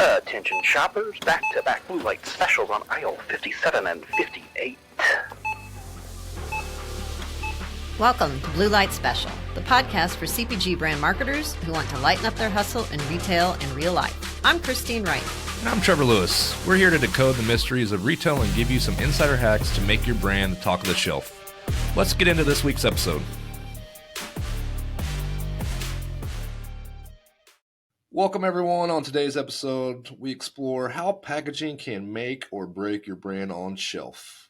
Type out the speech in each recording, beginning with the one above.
Attention shoppers, back-to-back blue light specials on aisle 57 and 58. Welcome to Blue Light Special, the podcast for CPG brand marketers who want to lighten up their hustle in retail and real life. I'm Christine Wright. And I'm Trevor Lewis. We're here to decode the mysteries of retail and give you some insider hacks to make your brand the talk of the shelf. Let's get into this week's episode. Welcome everyone. On today's episode, we explore how packaging can make or break your brand on shelf.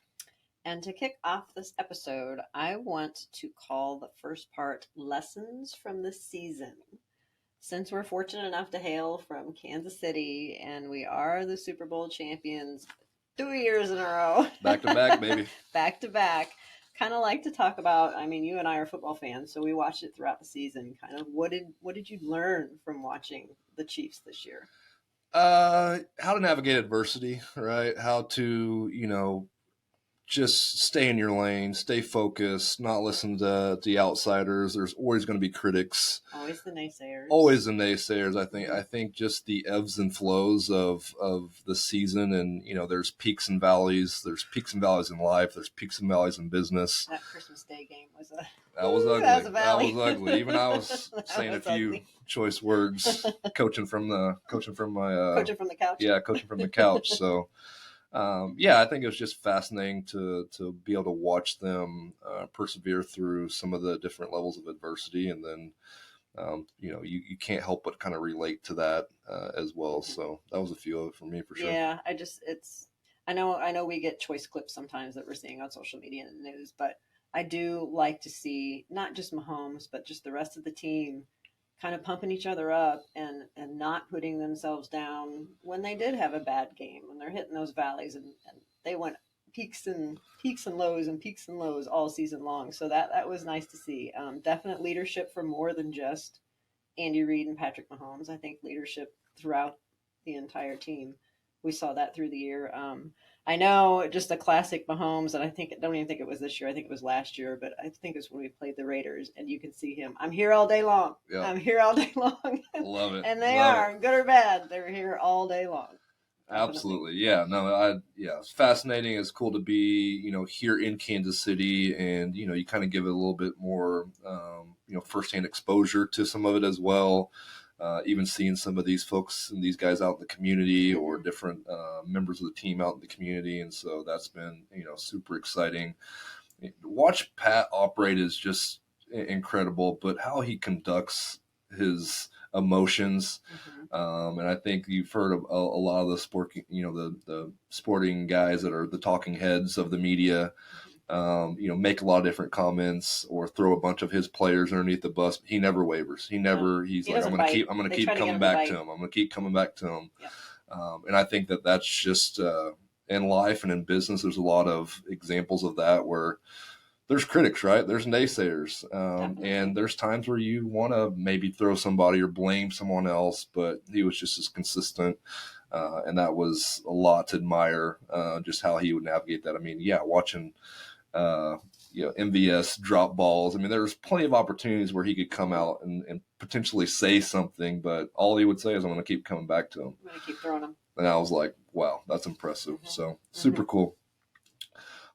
And to kick off this episode, I want to call the first part Lessons from the Season. Since we're fortunate enough to hail from Kansas City and we are the Superbowl champions 2 years in a row. Back to back, baby. Back to back. Kind of like to talk about, you and I are football fans, so we watched it throughout the season. Kind of what did you learn from watching the Chiefs this year? How to navigate adversity, right? How to, just stay in your lane, stay focused, not listen to the outsiders. There's always going to be critics. Always the naysayers. Always the naysayers. I think just the ebbs and flows of the season, and there's peaks and valleys. There's peaks and valleys in life. There's peaks and valleys in business. That Christmas Day game was that was ugly. That was a valley. That was ugly. Even I was saying a few choice words, coaching from the couch. Yeah, coaching from the couch. So. I think it was just fascinating to be able to watch them persevere through some of the different levels of adversity, and then you can't help but kind of relate to that as well. So that was a few of it for me for sure. Yeah, I know we get choice clips sometimes that we're seeing on social media and the news, but I do like to see not just Mahomes but just the rest of the team kind of pumping each other up and not putting themselves down when they did have a bad game, when they're hitting those valleys, and they went peaks and lows all season long. So that was nice to see. Definite leadership from more than just Andy Reid and Patrick Mahomes. I think leadership throughout the entire team. We saw that through the year. I know just a classic Mahomes, and I don't even think it was this year. I think it was last year, but I think it was when we played the Raiders, and you can see him. I'm here all day long. Yep. I'm here all day long. Love it. And they are, good or bad. They're here all day long. Absolutely. Yeah. No, it's fascinating. It's cool to be, here in Kansas City, and, you kind of give it a little bit more, firsthand exposure to some of it as well. Even seeing some of these folks and these guys out in the community, or different members of the team out in the community. And so that's been, super exciting. Watch Pat operate is just incredible, but how he conducts his emotions. And I think you've heard of a lot of the the sporting guys that are the talking heads of the media, make a lot of different comments or throw a bunch of his players underneath the bus. He never wavers. He's like, I'm going to keep coming back to him. I'm going to keep coming back to him. Yeah. And I think that's just in life and in business, there's a lot of examples of that where there's critics, right? There's naysayers. And there's times where you want to maybe throw somebody or blame someone else, but he was just as consistent. And that was a lot to admire, just how he would navigate that. Watching MVS drop balls. There's plenty of opportunities where he could come out and potentially say something, but all he would say is, I'm going to keep coming back to him. I'm going to keep throwing him. And I was like, wow, that's impressive. So super cool.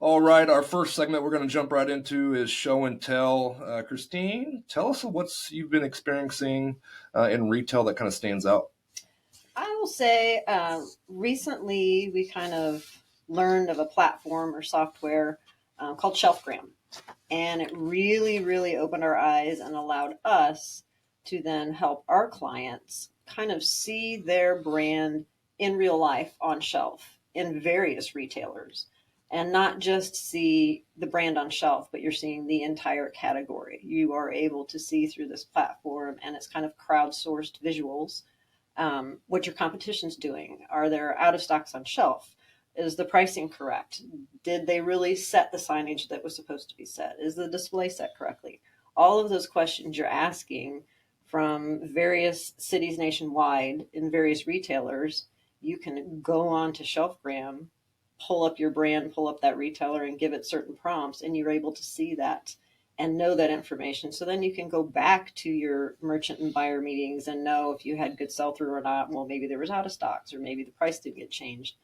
All right. Our first segment we're going to jump right into is show and tell. Christine, tell us what you've been experiencing in retail that kind of stands out. I will say recently we kind of learned of a platform or software called Shelfgram. And it really, really opened our eyes and allowed us to then help our clients kind of see their brand in real life on shelf in various retailers, and not just see the brand on shelf, but you're seeing the entire category. You are able to see through this platform, and it's kind of crowdsourced visuals, what your competition's doing. Are there out of stocks on shelf? Is the pricing correct? Did they really set the signage that was supposed to be set? Is the display set correctly? All of those questions you're asking from various cities nationwide in various retailers, you can go on to Shelfgram, pull up your brand, pull up that retailer, and give it certain prompts, and you're able to see that and know that information. So then you can go back to your merchant and buyer meetings and know if you had good sell through or not. Well, maybe there was out of stocks, or maybe the price didn't get changed.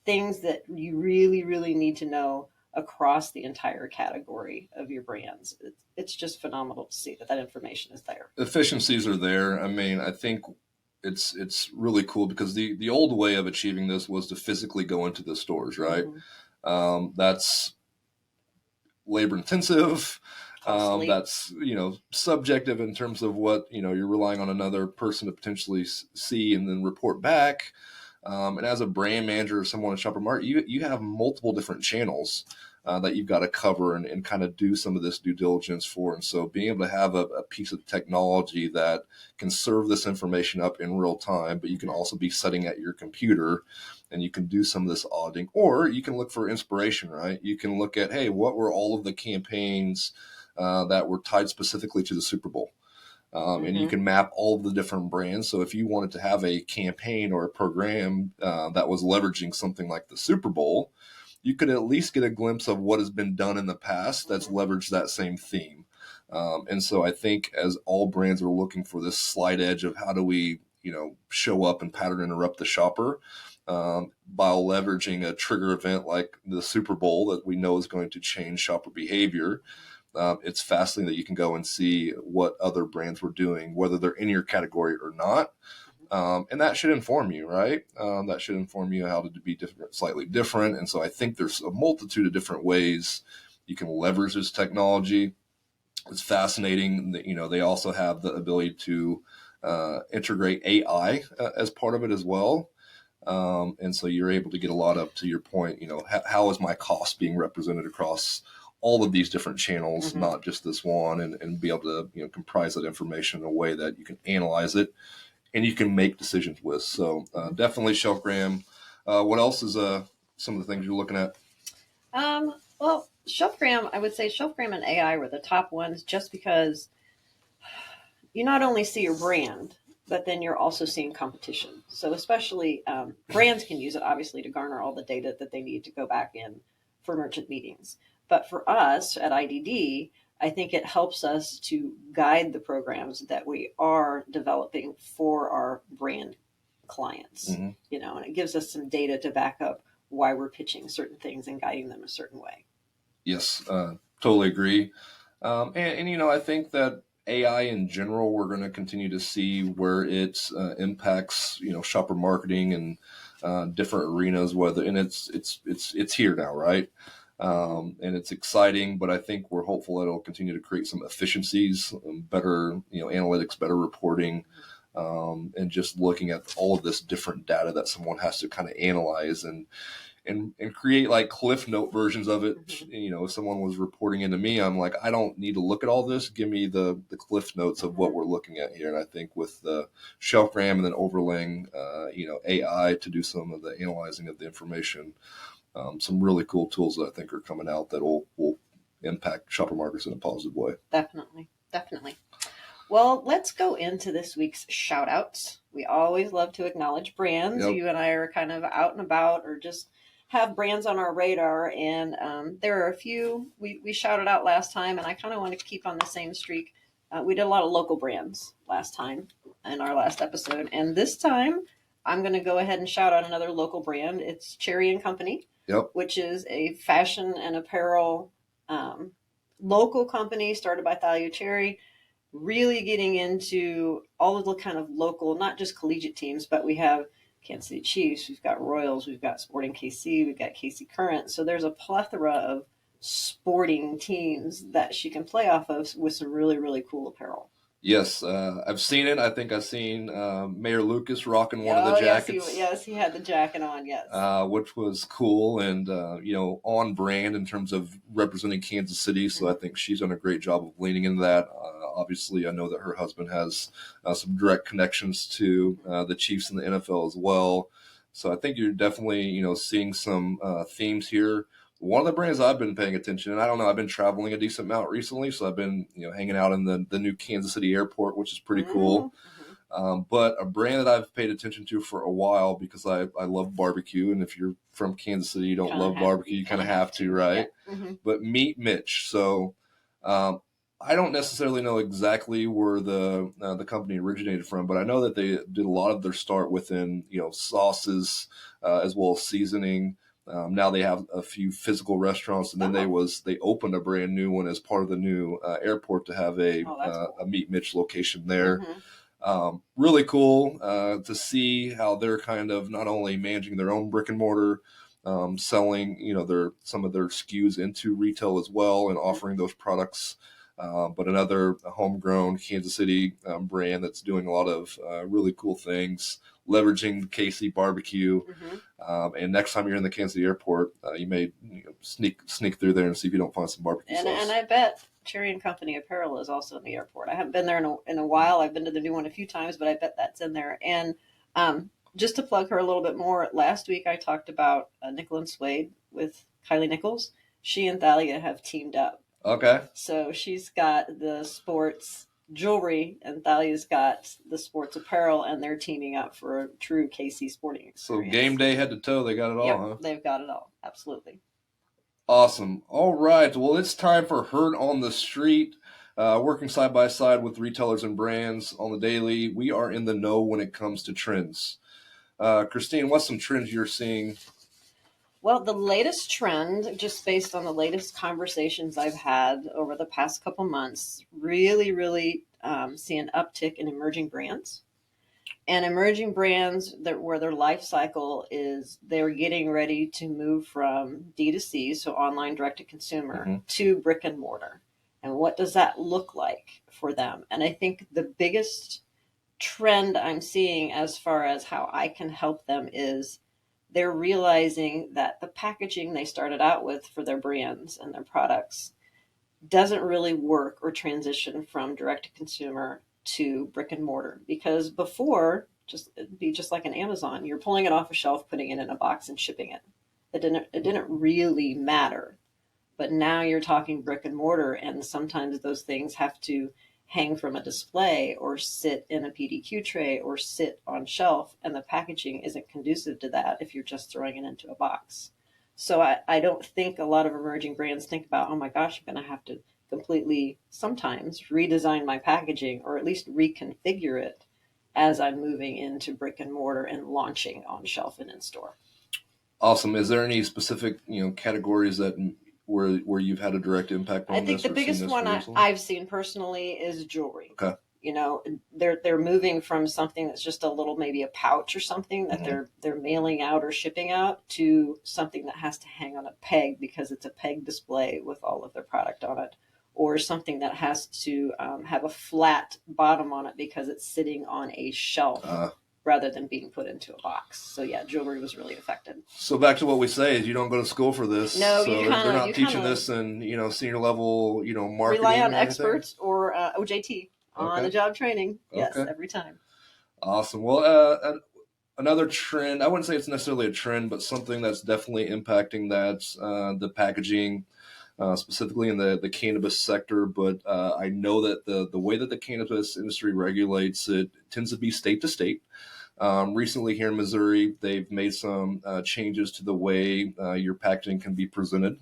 Things that you really, really need to know across the entire category of your brands. It's just phenomenal to see that that information is there. Efficiencies are there. I mean, I think it's really cool because the old way of achieving this was to physically go into the stores, right? That's labor intensive. That's, subjective in terms of what, you're relying on another person to potentially see and then report back. And as a brand manager or someone in Shopper Mart, you have multiple different channels that you've got to cover and kind of do some of this due diligence for. And so being able to have a piece of technology that can serve this information up in real time, but you can also be sitting at your computer and you can do some of this auditing, or you can look for inspiration, right? You can look at, hey, what were all of the campaigns that were tied specifically to the Super Bowl? And you can map all of the different brands. So if you wanted to have a campaign or a program that was leveraging something like the Super Bowl, you could at least get a glimpse of what has been done in the past that's leveraged that same theme. And so I think as all brands are looking for this slight edge of how do we, show up and pattern interrupt the shopper, by leveraging a trigger event like the Super Bowl that we know is going to change shopper behavior. It's fascinating that you can go and see what other brands were doing, whether they're in your category or not. And that should inform you, right? That should inform you how to be different, slightly different. And so I think there's a multitude of different ways you can leverage this technology. It's fascinating that, they also have the ability to integrate AI as part of it as well. And so you're able to get a lot up to your point, how is my cost being represented across all of these different channels, not just this one, and be able to, comprise that information in a way that you can analyze it and you can make decisions with. So definitely Shelfgram. What else is some of the things you're looking at? Well, Shelfgram, I would say Shelfgram and AI were the top ones, just because you not only see your brand, but then you're also seeing competition. So especially brands can use it, obviously, to garner all the data that they need to go back in for merchant meetings. But for us at IDD, I think it helps us to guide the programs that we are developing for our brand clients, and it gives us some data to back up why we're pitching certain things and guiding them a certain way. Yes, totally agree. And I think that AI in general, we're going to continue to see where it impacts, shopper marketing and different arenas, and it's here now, right? And it's exciting, but I think we're hopeful that it'll continue to create some efficiencies, better, analytics, better reporting, and just looking at all of this different data that someone has to kind of analyze and create like Cliff Note versions of it. If someone was reporting into me, I'm like, I don't need to look at all this. Give me the Cliff Notes of what we're looking at here. And I think with the Shelfgram and then overlaying, AI to do some of the analyzing of the information, some really cool tools that I think are coming out that will impact shopper markets in a positive way. Definitely. Well, let's go into this week's shout outs. We always love to acknowledge brands. Yep. You and I are kind of out and about, or just have brands on our radar. And there are a few we shouted out last time, and I kind of want to keep on the same streak. We did a lot of local brands last time in our last episode. And this time I'm going to go ahead and shout out another local brand. It's Cherry and Company. Yep. Which is a fashion and apparel local company started by Thalia Cherry, really getting into all of the kind of local, not just collegiate teams, but we have Kansas City Chiefs, we've got Royals, we've got Sporting KC, we've got KC Current. So there's a plethora of sporting teams that she can play off of with some really, really cool apparel. Yes, I've seen it. I think I've seen Mayor Lucas rocking one of the jackets. Yes, he had the jacket on, yes. Which was cool and, on brand in terms of representing Kansas City. So I think she's done a great job of leaning into that. Obviously, I know that her husband has some direct connections to the Chiefs and the NFL as well. So I think you're definitely, seeing some themes here. One of the brands I've been paying attention, and I don't know, I've been traveling a decent amount recently, so I've been, hanging out in the new Kansas City airport, which is pretty cool. But a brand that I've paid attention to for a while because I love barbecue, and if you're from Kansas City, you don't love barbecue, you kind of have to, right? Yeah. But Meat Mitch. So I don't necessarily know exactly where the company originated from, but I know that they did a lot of their start within sauces as well as seasoning. Now they have a few physical restaurants, and then they opened a brand new one as part of the new airport to have Cool. a Meat Mitch location there. Mm-hmm. Really cool to see how they're kind of not only managing their own brick and mortar, selling some of their SKUs into retail as well, and offering those products. But another homegrown Kansas City brand that's doing a lot of really cool things, leveraging KC barbecue. Mm-hmm. And next time you're in the Kansas City airport, you may sneak through there and see if you don't find some barbecue sauce. And I bet Cherry and Company Apparel is also in the airport. I haven't been there in a while. I've been to the new one a few times, but I bet that's in there. And just to plug her a little bit more, last week I talked about Nickel and Suede with Kylie Nichols. She and Thalia have teamed up. Okay. So she's got the sports jewelry and Thalia's got the sports apparel, and they're teaming up for a true KC sporting experience. So game day head to toe, they got it all, yep, huh? They've got it all. Absolutely. Awesome. All right. Well, it's time for Herd on the Street. Working side by side with retailers and brands on the daily, we are in the know when it comes to trends. Christine, what's some trends you're seeing? Well, the latest trend, just based on the latest conversations I've had over the past couple months, really see an uptick in emerging brands. And emerging brands where their life cycle is they're getting ready to move from D2C, so online direct to consumer, to brick and mortar. And what does that look like for them? And I think the biggest trend I'm seeing as far as how I can help them is they're realizing that the packaging they started out with for their brands and their products doesn't really work or transition from direct to consumer to brick and mortar, because before it'd be just like an Amazon. You're pulling it off a shelf, putting it in a box and shipping it. It didn't really matter. But now you're talking brick and mortar, and sometimes those things have to hang from a display or sit in a PDQ tray or sit on shelf, and the packaging isn't conducive to that if you're just throwing it into a box. So I don't think a lot of emerging brands think about, oh my gosh, I'm going to have to completely sometimes redesign my packaging or at least reconfigure it as I'm moving into brick and mortar and launching on shelf and in store. Awesome. Is there any specific categories that where you've had a direct impact on? I think the biggest one I've seen personally is jewelry. Okay. They're moving from something that's just a little, maybe a pouch or something that they're mailing out or shipping out, to something that has to hang on a peg because it's a peg display with all of their product on it, or something that has to have a flat bottom on it because it's sitting on a shelf rather than being put into a box. So yeah, jewelry was really affected. So back to what we say is you don't go to school for this. No, so they're not teaching this in senior level marketing. Rely on experts or OJT on the job training. Yes, every time. Awesome. Well, another trend, I wouldn't say it's necessarily a trend, but something that's definitely impacting the packaging, specifically in the cannabis sector. But I know that the way that the cannabis industry regulates it tends to be state to state. Recently here in Missouri, they've made some changes to the way your packaging can be presented.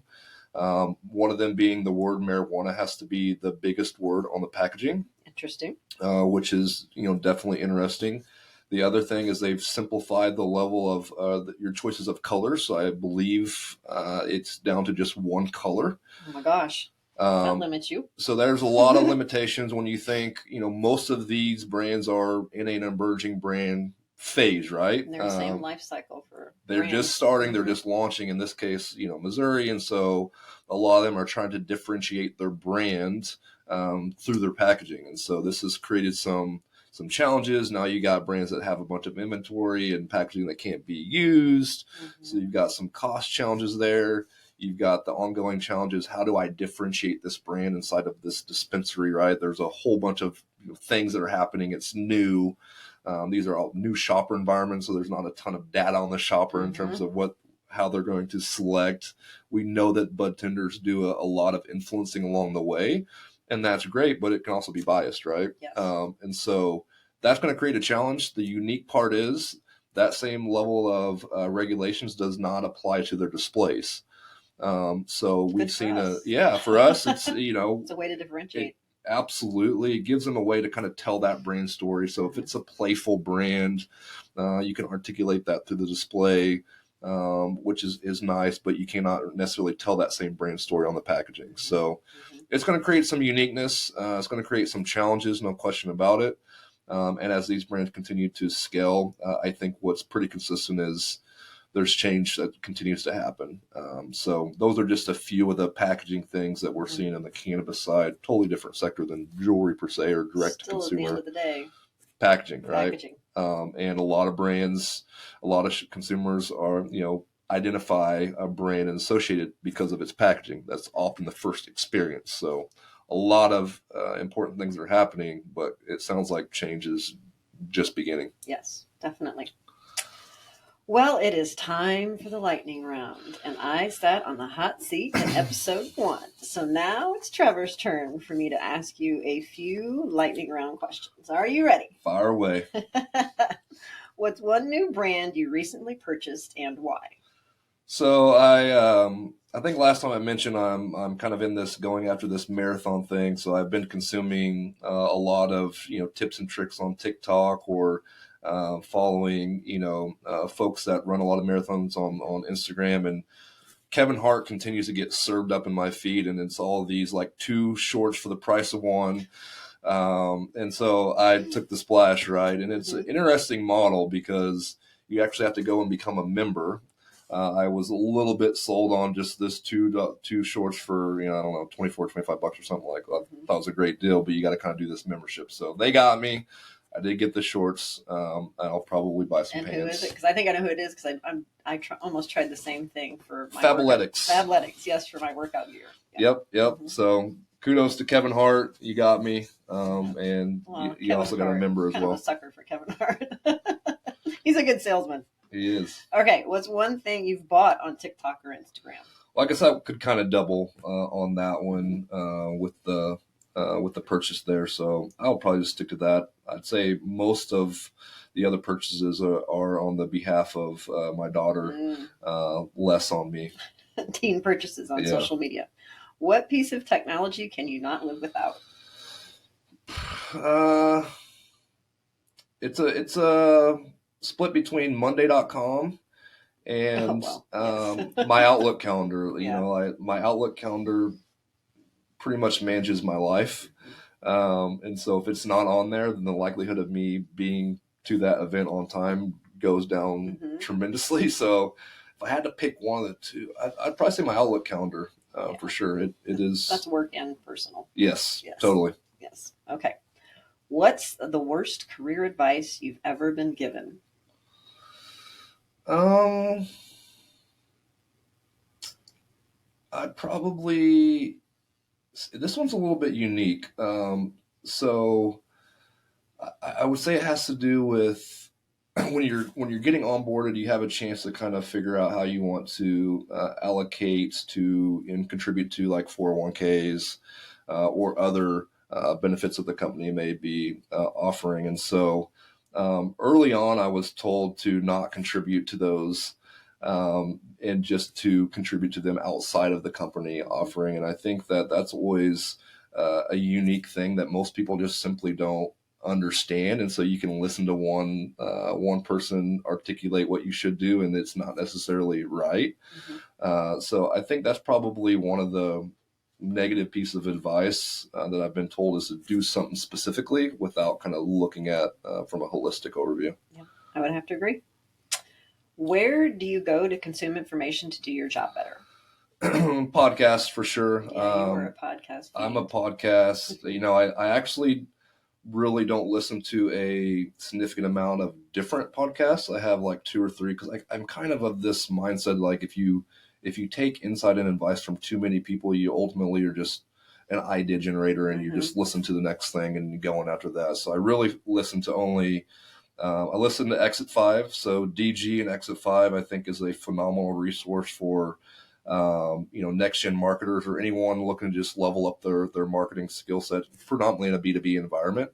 One of them being the word marijuana has to be the biggest word on the packaging. Interesting. Which is, definitely interesting. The other thing is they've simplified the level of your choices of colors. So I believe it's down to just one color. Oh my gosh. That limits you. So there's a lot of limitations when you think, most of these brands are in an emerging brand phase, right? And they're the same life cycle for they're brands. Just starting, they're just launching, in this case, Missouri. And so a lot of them are trying to differentiate their brand through their packaging. And so this has created some challenges. Now you got brands that have a bunch of inventory and packaging that can't be used. So you've got some cost challenges there. You've got the ongoing challenges. How do I differentiate this brand inside of this dispensary, right? There's a whole bunch of things that are happening. It's new. These are all new shopper environments, so there's not a ton of data on the shopper in terms of how they're going to select. We know that bud tenders do a lot of influencing along the way, and that's great, but it can also be biased, right? Yes. And so that's going to create a challenge. The unique part is that same level of regulations does not apply to their displays. So we've seen for us, it's, it's a way to differentiate. Absolutely. It gives them a way to kind of tell that brand story. So if it's a playful brand, you can articulate that through the display, which is nice, but you cannot necessarily tell that same brand story on the packaging. So it's going to create some uniqueness. It's going to create some challenges, no question about it. And as these brands continue to scale, I think what's pretty consistent is there's change that continues to happen. So those are just a few of the packaging things that we're seeing on the cannabis side. Totally different sector than jewelry per se or direct to consumer. Still at the end of the day, packaging, right? packaging. And a lot of brands, a lot of consumers are, identify a brand and associate it because of its packaging. That's often the first experience. So a lot of important things are happening, but it sounds like change is just beginning. Yes, definitely. Well, it is time for the lightning round, and I sat on the hot seat in episode 1. So now it's Trevor's turn for me to ask you a few lightning round questions. Are you ready? Fire away. What's one new brand you recently purchased and why? So I think last time I mentioned I'm kind of in this going after this marathon thing. So I've been consuming a lot of tips and tricks on TikTok or following folks that run a lot of marathons on Instagram, and Kevin Hart continues to get served up in my feed, and it's all these like 2 shorts for the price of 1. And so I took the splash, right? And it's an interesting model because you actually have to go and become a member. I was a little bit sold on just this two shorts for, I don't know, $24, $25 or something like that. I thought it was a great deal, but you got to kind of do this membership. So they got me. I did get the shorts. I'll probably buy some pants. And who is it? Because I think I know who it is because almost tried the same thing for my Fabletics. Fabletics, yes, for my workout gear. Yeah. Yep. So kudos to Kevin Hart. You got me. And you also got a member as well. I'm a sucker for Kevin Hart. He's a good salesman. He is. Okay, what's one thing you've bought on TikTok or Instagram? Well, I guess I could kind of double on that one with the purchase there. So I'll probably just stick to that. I'd say most of the other purchases are on the behalf of my daughter, less on me. Teen purchases on social media. What piece of technology can you not live without? It's a split between Monday.com and my Outlook calendar. My Outlook calendar pretty much manages my life. And so if it's not on there, then the likelihood of me being to that event on time goes down tremendously. So if I had to pick one of the two, I'd probably say my Outlook calendar for sure. It is. That's work and personal. Yes, totally. Yes. Okay. What's the worst career advice you've ever been given? I'd probably. This one's a little bit unique. So I would say it has to do with when you're getting onboarded, you have a chance to kind of figure out how you want to allocate to and contribute to like 401ks or other benefits that the company may be offering. And so early on, I was told to not contribute to those and just to contribute to them outside of the company offering. And I think that that's always a unique thing that most people just simply don't understand. And so you can listen to one person articulate what you should do, and it's not necessarily right. So I think that's probably one of the negative pieces of advice that I've been told is to do something specifically without kind of looking at from a holistic overview. Yeah, I would have to agree. Where do you go to consume information to do your job better? Podcasts for sure. Yeah, you are a podcast. I'm a podcast. I actually really don't listen to a significant amount of different podcasts. I have like 2 or 3 because I'm kind of this mindset. Like if you take insight and advice from too many people, you ultimately are just an idea generator and you just listen to the next thing and going after that. So I really listen to only. I listen to Exit 5. So DG and Exit 5, I think, is a phenomenal resource for, next gen marketers or anyone looking to just level up their marketing skill set, predominantly in a B2B environment.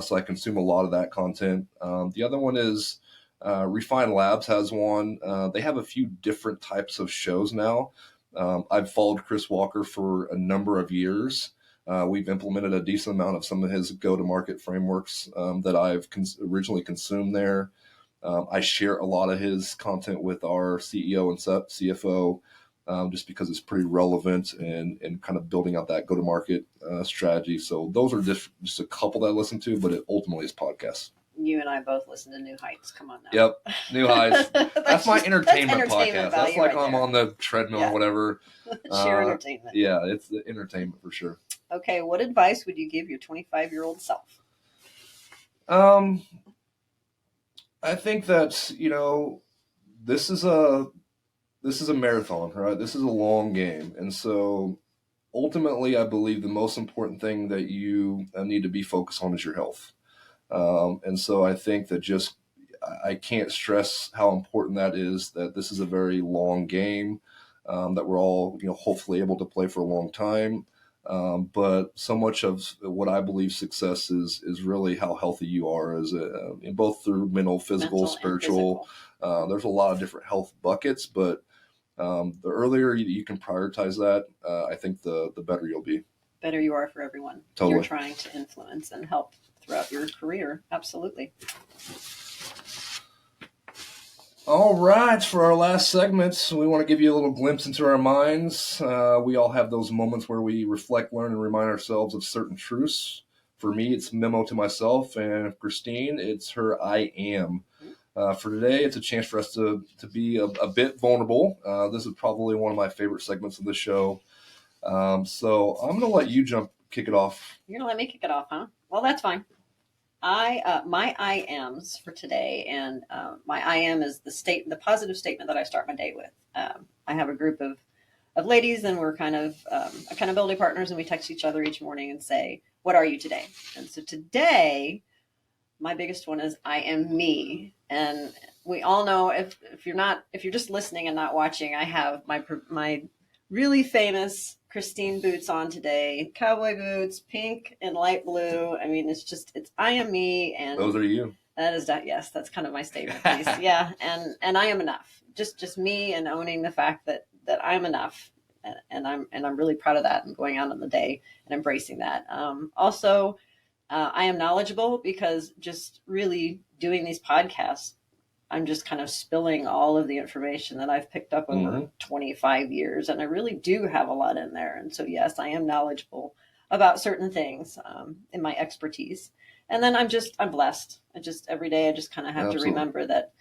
So I consume a lot of that content. The other one is Refine Labs has one. They have a few different types of shows now. I've followed Chris Walker for a number of years. We've implemented a decent amount of some of his go-to-market frameworks that I've originally consumed there. I share a lot of his content with our CEO and CFO just because it's pretty relevant and kind of building out that go-to-market strategy. So those are just a couple that I listen to, but it ultimately is podcasts. You and I both listen to New Heights. Come on now. Yep, New Heights. That's my entertainment podcast. That's like right I'm there. on the treadmill or whatever. Sheer entertainment. Yeah, it's the entertainment for sure. Okay, what advice would you give your 25-year-old self? I think that, this is a marathon, right? This is a long game. And so ultimately, I believe the most important thing that you need to be focused on is your health. And so I think that I can't stress how important that is, that this is a very long game, that we're all, hopefully able to play for a long time. But so much of what I believe success is really how healthy you are in both through mental, physical, spiritual. There's a lot of different health buckets, but the earlier you can prioritize that, I think the better you'll be. Better you are for everyone Totally. You're trying to influence and help throughout your career. Absolutely. All right, for our last segment, we want to give you a little glimpse into our minds. We all have those moments where we reflect, learn, and remind ourselves of certain truths. For me, it's Memo to myself, and Christine, it's her I am. For today, it's a chance for us to be a bit vulnerable. This is probably one of my favorite segments of the show. So I'm going to let you kick it off. You're going to let me kick it off, huh? Well, that's fine. My I ams for today, and my I am is the positive statement that I start my day with. I have a group of ladies, and we're kind of accountability partners, and we text each other each morning and say, "What are you today?" And so today, my biggest one is I am me. And we all know if you're just listening and not watching, I have my really famous Christine boots on today, cowboy boots, pink and light blue. I mean, it's I am me, and those are you. That is that. Yes, that's kind of my statement piece. Yeah, and I am enough. Just me, and owning the fact that I'm enough, and I'm really proud of that, and going out on the day and embracing that. Also, I am knowledgeable, because just really doing these podcasts, I'm just kind of spilling all of the information that I've picked up over 25 years. And I really do have a lot in there. And so, yes, I am knowledgeable about certain things in my expertise. And then I'm blessed. Every day I just kind of have to remember that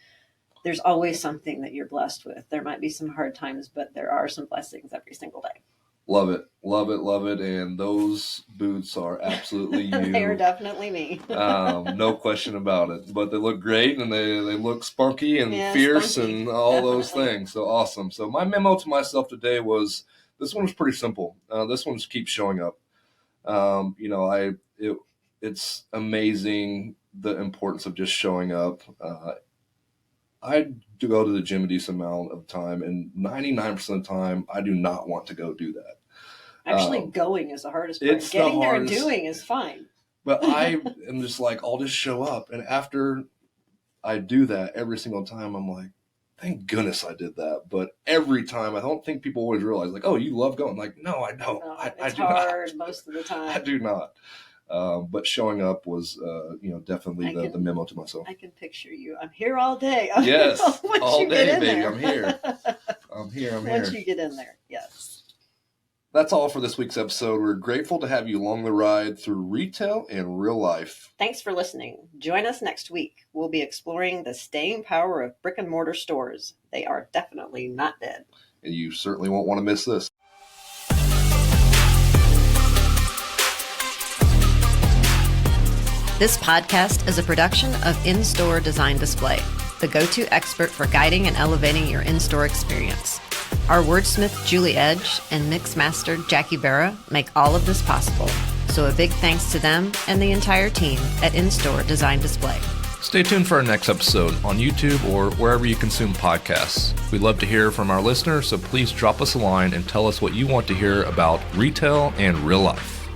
there's always something that you're blessed with. There might be some hard times, but there are some blessings every single day. Love it. Love it. Love it. And those boots are absolutely you. They are definitely me. No question about it. But they look great, and they look spunky and fierce, spunky, and all those things. So awesome. So my memo to myself today was, this one was pretty simple. This one just keeps showing up. It's amazing the importance of just showing up. I do go to the gym a decent amount of time, and 99% of the time, I do not want to go do that. Actually, going is the hardest part. Getting there and doing is fine. But I am just like, I'll just show up. And after I do that every single time, I'm like, thank goodness I did that. But every time, I don't think people always realize, like, oh, you love going. Like, no, I don't. It's hard most of the time. I do not. But showing up was, definitely the memo to myself. I can picture you. I'm here all day. Yes, all day, baby. There. I'm here. I'm here. Once you get in there, yes. That's all for this week's episode. We're grateful to have you along the ride through retail and real life. Thanks for listening. Join us next week. We'll be exploring the staying power of brick-and-mortar stores. They are definitely not dead. And you certainly won't want to miss this. This podcast is a production of In-Store Design Display, the go-to expert for guiding and elevating your in-store experience. Our wordsmith, Julie Edge, and mix master, Jackie Berra, make all of this possible. So a big thanks to them and the entire team at In-Store Design Display. Stay tuned for our next episode on YouTube or wherever you consume podcasts. We'd love to hear from our listeners, so please drop us a line and tell us what you want to hear about retail and real life.